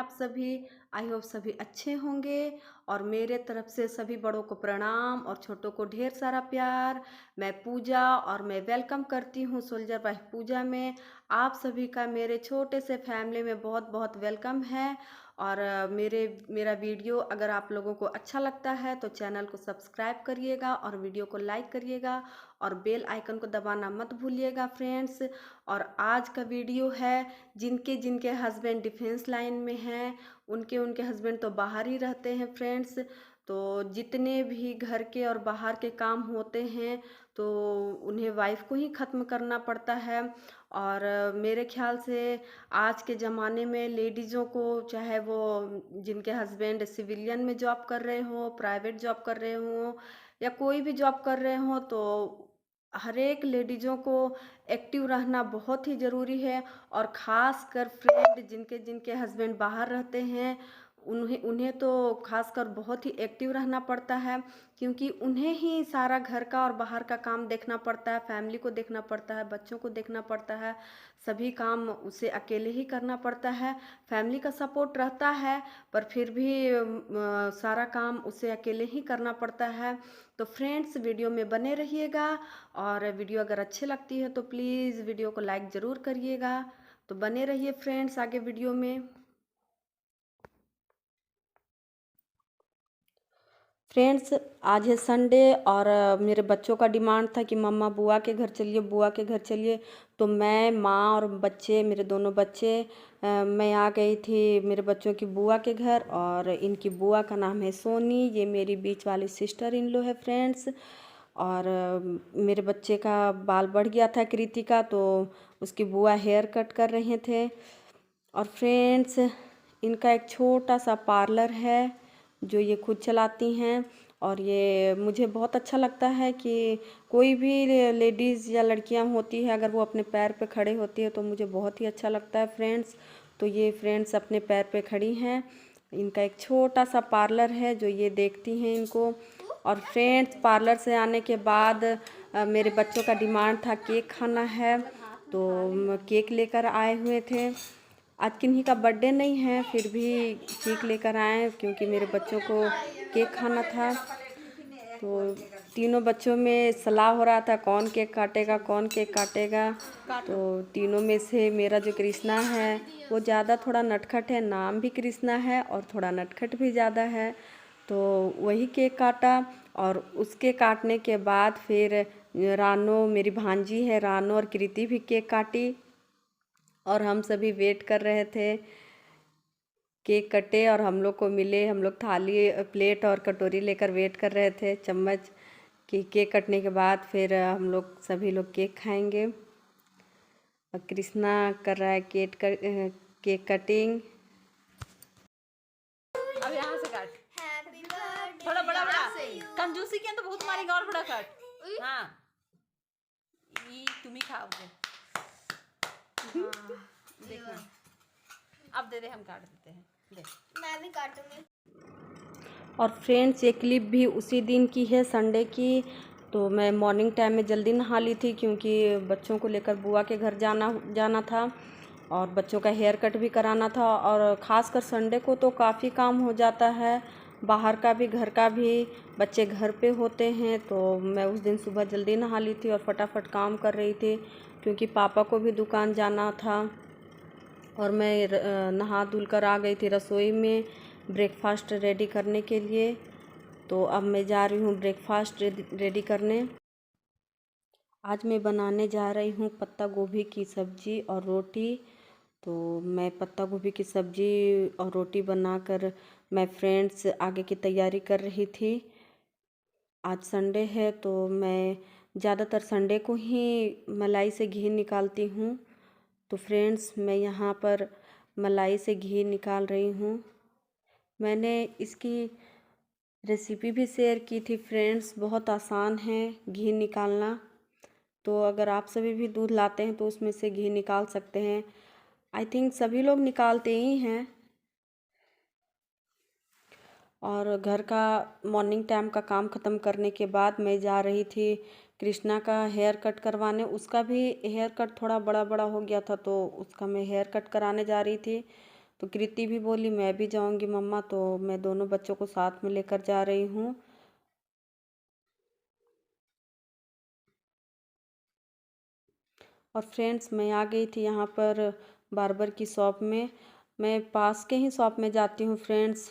आप सभी? I hope सभी अच्छे होंगे। और मेरे तरफ से सभी बड़ों को प्रणाम और छोटों को ढेर सारा प्यार। मैं पूजा और मैं वेलकम करती हूँ सोल्जर वाइफ पूजा में। आप सभी का मेरे छोटे से फैमिली में बहुत बहुत वेलकम है। और मेरा वीडियो अगर आप लोगों को अच्छा लगता है तो चैनल को सब्सक्राइब करिएगा और वीडियो को लाइक करिएगा और बेल आइकन को दबाना मत भूलिएगा फ्रेंड्स। और आज का वीडियो है जिनके जिनके हस्बैंड डिफेंस लाइन में हैं, उनके उनके हस्बैंड तो बाहर ही रहते हैं फ्रेंड्स। तो जितने भी घर के और बाहर के काम होते हैं तो उन्हें वाइफ को ही ख़त्म करना पड़ता है। और मेरे ख्याल से आज के ज़माने में लेडीज़ों को, चाहे वो जिनके हस्बैंड सिविलियन में जॉब कर रहे हो, प्राइवेट जॉब कर रहे हो या कोई भी जॉब कर रहे हो, तो हर एक लेडीज़ों को एक्टिव रहना बहुत ही ज़रूरी है। और ख़ास कर फ्रेंड जिनके जिनके हस्बैंड बाहर रहते हैं, उन्हें उन्हें तो खासकर बहुत ही एक्टिव रहना पड़ता है, क्योंकि उन्हें ही सारा घर का और बाहर का काम देखना पड़ता है, फैमिली को देखना पड़ता है, बच्चों को देखना पड़ता है। सभी काम उसे अकेले ही करना पड़ता है। फैमिली का सपोर्ट रहता है पर फिर भी सारा काम उसे अकेले ही करना पड़ता है। तो फ्रेंड्स वीडियो में बने रहिएगा। और वीडियो अगर अच्छी लगती है तो प्लीज़ वीडियो को लाइक ज़रूर करिएगा। तो बने रहिए फ्रेंड्स आगे वीडियो में। फ्रेंड्स आज है संडे और मेरे बच्चों का डिमांड था कि मम्मा बुआ के घर चलिए, बुआ के घर चलिए। तो मैं, माँ और बच्चे, मेरे दोनों बच्चे, मैं आ गई थी मेरे बच्चों की बुआ के घर। और इनकी बुआ का नाम है सोनी, ये मेरी बीच वाली सिस्टर इन लो है फ्रेंड्स। और मेरे बच्चे का बाल बढ़ गया था कृति का, तो उसकी बुआ हेयर कट कर रहे थे। और फ्रेंड्स इनका एक छोटा सा पार्लर है जो ये खुद चलाती हैं। और ये मुझे बहुत अच्छा लगता है कि कोई भी लेडीज़ या लड़कियां होती है, अगर वो अपने पैर पे खड़े होती है तो मुझे बहुत ही अच्छा लगता है फ्रेंड्स। तो ये फ्रेंड्स अपने पैर पे खड़ी हैं। इनका एक छोटा सा पार्लर है जो ये देखती हैं इनको। और फ्रेंड्स पार्लर से आने के बाद मेरे बच्चों का डिमांड था केक खाना है, तो केक लेकर आए हुए थे। आज किन्हीं का बर्थडे नहीं है फिर भी केक लेकर आए क्योंकि मेरे बच्चों को केक खाना था। तो तीनों बच्चों में सलाह हो रहा था कौन केक काटेगा, कौन केक काटेगा। तो तीनों में से मेरा जो कृष्णा है वो ज़्यादा थोड़ा नटखट है, नाम भी कृष्णा है और थोड़ा नटखट भी ज़्यादा है। तो वही केक काटा। और उसके काटने के बाद फिर रानो, मेरी भांजी है रानो और कृति भी केक काटी। और हम सभी वेट कर रहे थे केक कटे और हम लोग को मिले। हम लोग थाली, प्लेट और कटोरी लेकर वेट कर रहे थे, चम्मच, कि केक कटने के बाद फिर हम लोग सभी लोग केक खाएंगे। और कृष्णा कर रहा है केक कटिंग। अब यहाँ से काट, थोड़ा बड़ा बड़ा, कंजूसी किया तो बहुत मारेगा, और बड़ा काट। हाँ ये तुम ही खाओगे। हाँ देखना, अब दे दे, हम काट देते हैं, दे। मैं भी काटूंगी। और फ्रेंड्स ये क्लिप भी उसी दिन की है, संडे की। तो मैं मॉर्निंग टाइम में जल्दी नहा ली थी क्योंकि बच्चों को लेकर बुआ के घर जाना था और बच्चों का हेयर कट भी कराना था। और ख़ासकर संडे को तो काफ़ी काम हो जाता है, बाहर का भी घर का भी। बच्चे घर पे होते हैं तो मैं उस दिन सुबह जल्दी नहा ली थी और फटाफट काम कर रही थी क्योंकि पापा को भी दुकान जाना था। और मैं नहा धुल कर आ गई थी रसोई में ब्रेकफास्ट रेडी करने के लिए। तो अब मैं जा रही हूँ ब्रेकफास्ट रेडी करने। आज मैं बनाने जा रही हूँ पत्ता गोभी की सब्ज़ी और रोटी। तो मैं पत्ता गोभी की सब्ज़ी और रोटी बनाकर मैं फ्रेंड्स आगे की तैयारी कर रही थी। आज संडे है तो मैं ज़्यादातर संडे को ही मलाई से घी निकालती हूँ। तो फ्रेंड्स मैं यहाँ पर मलाई से घी निकाल रही हूँ। मैंने इसकी रेसिपी भी शेयर की थी फ्रेंड्स, बहुत आसान है घी निकालना। तो अगर आप सभी भी दूध लाते हैं तो उसमें से घी निकाल सकते हैं। आई थिंक सभी लोग निकालते ही हैं। और घर का मॉर्निंग टाइम का काम ख़त्म करने के बाद मैं जा रही थी कृष्णा का हेयर कट करवाने। उसका भी हेयर कट थोड़ा बड़ा बड़ा हो गया था तो उसका मैं हेयर कट कराने जा रही थी। तो कृति भी बोली मैं भी जाऊंगी मम्मा, तो मैं दोनों बच्चों को साथ में लेकर जा रही हूँ। और फ्रेंड्स मैं आ गई थी यहाँ पर बार्बर की शॉप में। मैं पास के ही शॉप में जाती हूँ फ्रेंड्स,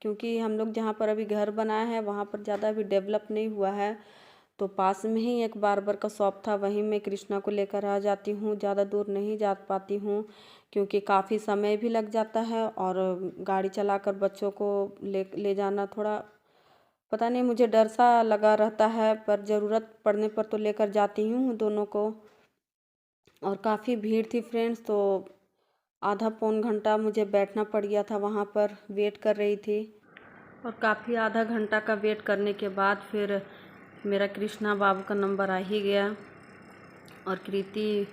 क्योंकि हम लोग जहाँ पर अभी घर बनाया है वहाँ पर ज़्यादा अभी डेवलप नहीं हुआ है। तो पास में ही एक बार्बर का शॉप था, वहीं मैं कृष्णा को लेकर आ जाती हूँ। ज़्यादा दूर नहीं जा पाती हूँ क्योंकि काफ़ी समय भी लग जाता है, और गाड़ी चलाकर बच्चों को ले जाना थोड़ा पता नहीं, मुझे डर सा लगा रहता है, पर ज़रूरत पड़ने पर तो लेकर जाती हूँ दोनों को। और काफ़ी भीड़ थी फ्रेंड्स, तो आधा पौन घंटा मुझे बैठना पड़ गया था, वहाँ पर वेट कर रही थी। और काफ़ी आधा घंटा का वेट करने के बाद फिर मेरा कृष्णा बाबू का नंबर आ ही गया। और कृति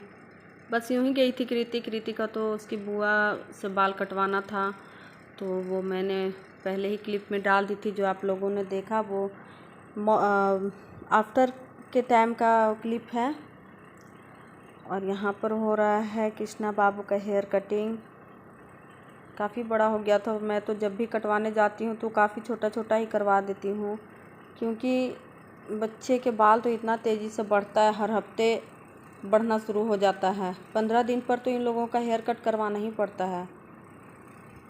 बस यूँ ही गई थी। कृति का तो उसकी बुआ से बाल कटवाना था, तो वो मैंने पहले ही क्लिप में डाल दी थी, जो आप लोगों ने देखा वो आफ्टर के टाइम का क्लिप है। और यहाँ पर हो रहा है कृष्णा बाबू का हेयर कटिंग। काफ़ी बड़ा हो गया था, मैं तो जब भी कटवाने जाती हूँ तो काफ़ी छोटा छोटा ही करवा देती हूँ, क्योंकि बच्चे के बाल तो इतना तेज़ी से बढ़ता है, हर हफ्ते बढ़ना शुरू हो जाता है। 15 दिन पर तो इन लोगों का हेयर कट करवाना ही पड़ता है।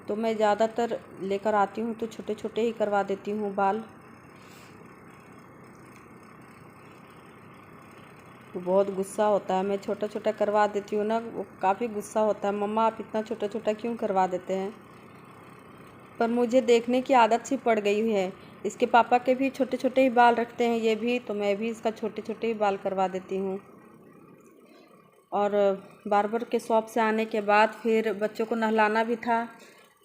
तो मैं ज़्यादातर लेकर आती हूँ तो छोटे छोटे ही करवा देती हूँ बाल। वो बहुत गुस्सा होता है, मैं छोटा छोटा करवा देती हूँ ना, वो काफ़ी गुस्सा होता है, मम्मा आप इतना छोटा छोटा क्यों करवा देते हैं। पर मुझे देखने की आदत सी पड़ गई हुई है। इसके पापा के भी छोटे छोटे ही बाल रखते हैं ये भी, तो मैं भी इसका छोटे छोटे ही बाल करवा देती हूँ। और बार्बर के शॉप से आने के बाद फिर बच्चों को नहलाना भी था,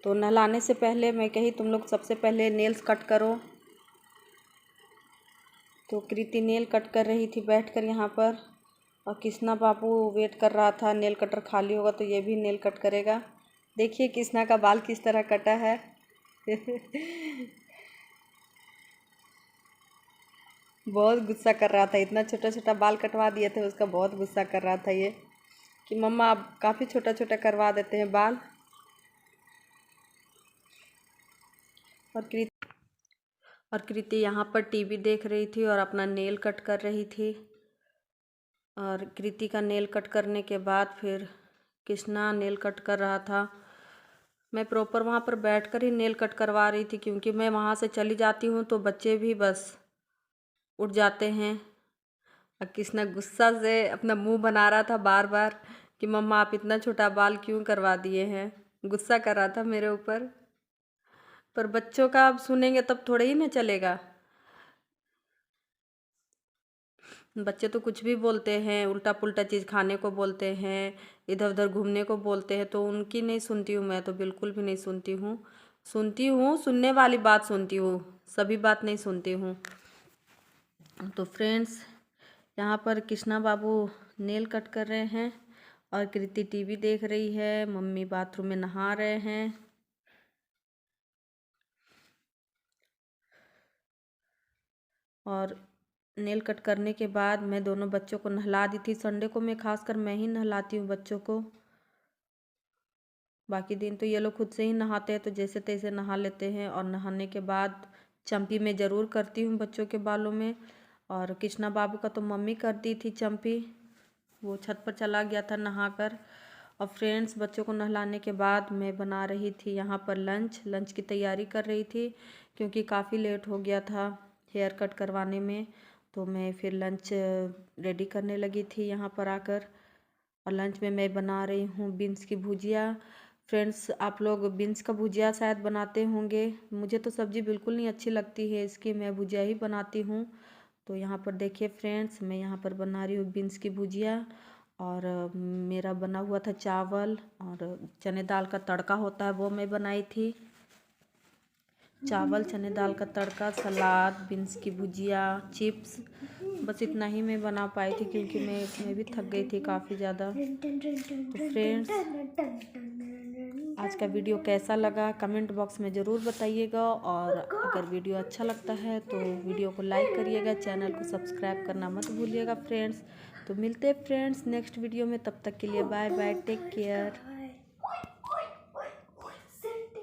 तो नहलाने से पहले मैं कही तुम लोग सबसे पहले नेल्स कट करो। तो कृति नेल कट कर रही थी बैठकर यहाँ पर, और कृष्णा बाबू वेट कर रहा था, नेल कटर खाली होगा तो ये भी नेल कट करेगा। देखिए कृष्णा का बाल किस तरह कटा है। बहुत गुस्सा कर रहा था, इतना छोटा छोटा बाल कटवा दिए थे उसका, बहुत गुस्सा कर रहा था ये कि मम्मा आप काफ़ी छोटा छोटा करवा देते हैं बाल। और कृति यहाँ पर टीवी देख रही थी और अपना नेल कट कर रही थी। और कृति का नेल कट करने के बाद फिर कृष्णा नेल कट कर रहा था। मैं प्रॉपर वहाँ पर बैठकर ही नेल कट करवा रही थी, क्योंकि मैं वहाँ से चली जाती हूँ तो बच्चे भी बस उठ जाते हैं। और कृष्णा गुस्सा से अपना मुंह बना रहा था बार बार कि मम्मा आप इतना छोटा बाल क्यों करवा दिए हैं, गुस्सा कर रहा था मेरे ऊपर। पर बच्चों का अब सुनेंगे तब थोड़े ही ना चलेगा। बच्चे तो कुछ भी बोलते हैं, उल्टा पुल्टा चीज़ खाने को बोलते हैं, इधर उधर घूमने को बोलते हैं, तो उनकी नहीं सुनती हूँ मैं, तो बिल्कुल भी नहीं सुनती हूँ। सुनती हूँ, सुनने वाली बात सुनती हूँ, सभी बात नहीं सुनती हूँ। तो फ्रेंड्स यहाँ पर कृष्णा बाबू नेल कट कर रहे हैं और कृति टीवी देख रही है, मम्मी बाथरूम में नहा रहे हैं। और नेल कट करने के बाद मैं दोनों बच्चों को नहला दी थी। संडे को मैं खासकर मैं ही नहलाती हूँ बच्चों को, बाकी दिन तो ये लोग खुद से ही नहाते हैं, तो जैसे तैसे नहा लेते हैं। और नहाने के बाद चम्पी मैं ज़रूर करती हूँ बच्चों के बालों में। और कृष्णा बाबू का तो मम्मी करती थी चम्पी, वो छत पर चला गया था नहाकर। और फ्रेंड्स बच्चों को नहलाने के बाद मैं बना रही थी यहाँ पर लंच की तैयारी कर रही थी, क्योंकि काफ़ी लेट हो गया था हेयर कट करवाने में। तो मैं फिर लंच रेडी करने लगी थी यहाँ पर आकर। और लंच में मैं बना रही हूँ बीन्स की भुजिया। फ्रेंड्स आप लोग बीन्स का भुजिया शायद बनाते होंगे, मुझे तो सब्ज़ी बिल्कुल नहीं अच्छी लगती है इसकी, मैं भुजिया ही बनाती हूँ। तो यहाँ पर देखिए फ्रेंड्स मैं यहाँ पर बना रही हूँ बीन्स की भुजिया। और मेरा बना हुआ था चावल, और चने दाल का तड़का होता है वो मैं बनाई थी। चावल, चने दाल का तड़का, सलाद, बीन्स की भुजिया, चिप्स, बस इतना ही मैं बना पाई थी, क्योंकि मैं भी थक गई थी काफ़ी ज़्यादा। तो फ्रेंड्स आज का वीडियो कैसा लगा कमेंट बॉक्स में ज़रूर बताइएगा। और अगर वीडियो अच्छा लगता है तो वीडियो को लाइक करिएगा, चैनल को सब्सक्राइब करना मत भूलिएगा फ्रेंड्स। तो मिलते हैं फ्रेंड्स नेक्स्ट वीडियो में, तब तक के लिए बाय बाय, टेक केयर।